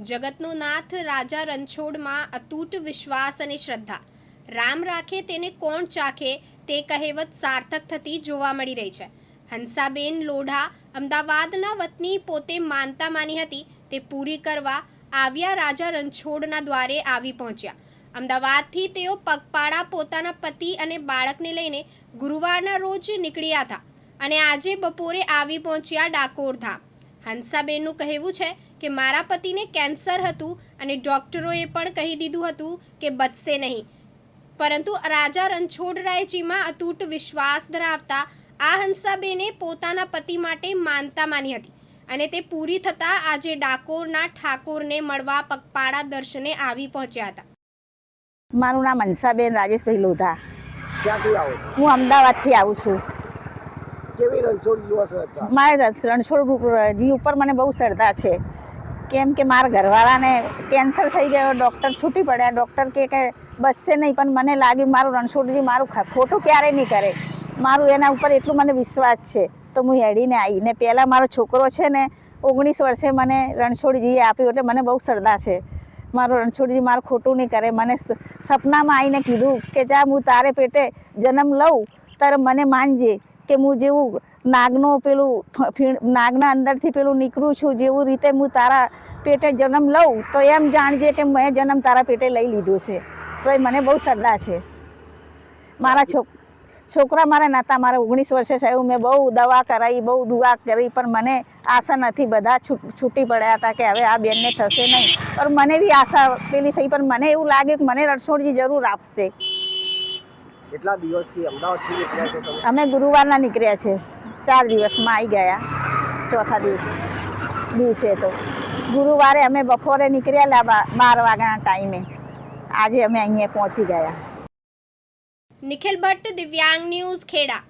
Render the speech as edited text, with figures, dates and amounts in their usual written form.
જગતનો નાથ રાજા રણછોડમાં અતૂટ વિશ્વાસ અને શ્રદ્ધા. રામ રાખે તેને કોણ ચાખે તે કહેવત સાર્થક થતી જોવા મળી રહી છે. હંસાબેન લોઢા અમદાવાદના વતની પોતે માનતા માની હતી તે પૂરી કરવા આવ્યા રાજા રણછોડના દ્વારે આવી પહોંચ્યા. અમદાવાદથી તેઓ પગપાળા પોતાના પતિ અને બાળકને લઈને ગુરુવારના રોજ નીકળ્યા હતા અને આજે બપોરે આવી પહોંચ્યા ડાકોર ધામ. હંસાબેનનું કહેવું છે કે મારા પતિને કેન્સર હતું અને ડૉક્ટરોએ પણ કહી દીધું હતું કે બચશે નહીં, પરંતુ રાજા રણછોડરાયજીમાં અતૂટ વિશ્વાસ ધરાવતા આ હંસાબેને પોતાના પતિ માટે માનતા માની હતી અને તે પૂરી થતાં આજે ડાકોરના ઠાકોરને મળવા પગપાળા દર્શને આવી પહોંચ્યા હતા. મારું નામ હંસાબેન રાજેશભાઈ લોધા. ક્યાંથી આવો? હું અમદાવાદથી આવું છું. કેવી રણછોડજી શ્રદ્ધા? મારે રણછોડજી ઉપર મને બહુ શ્રદ્ધા છે. કેમ કે મારા ઘરવાળાને કેન્સર થઈ ગયો, ડૉક્ટર છૂટી પડ્યા. ડૉક્ટર કે બચશે નહીં, પણ મને લાગ્યું મારું રણછોડજી મારું ખોટું ક્યારેય નહીં કરે. મારું એના ઉપર એટલું મને વિશ્વાસ છે તો હું હેડીને આવી. ને પહેલાં મારો છોકરો છે ને 19 વર્ષે મને રણછોડજીએ આપ્યું, એટલે મને બહુ શ્રદ્ધા છે. મારો રણછોડજી મારું ખોટું નહીં કરે. મને સપનામાં આવીને કીધું કે જા હું તારે પેટે જન્મ લઉં ત્યારે મને માનજે કે હું જેવું નાગના અંદરથી પેલું નીકળું છું, જેવું રીતે હું તારા પેટે જન્મ લઉં તો એમ જાણજે કે મેં જન્મ તારા પેટે લઈ લીધો છે. તો એ મને બહુ શ્રદ્ધા છે. મારા છોકરા મારા નહોતા, મારે 19 વર્ષે થયું. મેં બહુ દવા કરાવી, બહુ દુઆ કરી, પણ મને આશા નથી. બધા છૂટી પડ્યા હતા કે હવે આ બેનને થશે નહીં, પણ મને બી આશા પેલી થઈ. પણ મને એવું લાગે કે મને રણછોડજી જરૂર આપશે. કેટલા દિવસથી અમદાવાદથી નીકળ્યા છો તમે? અમે ગુરુવારના નીકળ્યા છે. 4 દિવસમાં આવી ગયા. ચોથા દિવસે તો ગુરુવારે અમે બપોરે નીકળ્યા 12 વાગ્યાના ટાઈમે. આજે અમે અહીંયા પહોંચી ગયા. નિખિલ ભટ્ટ, દિવ્યાંગ ન્યૂઝ, ખેડા.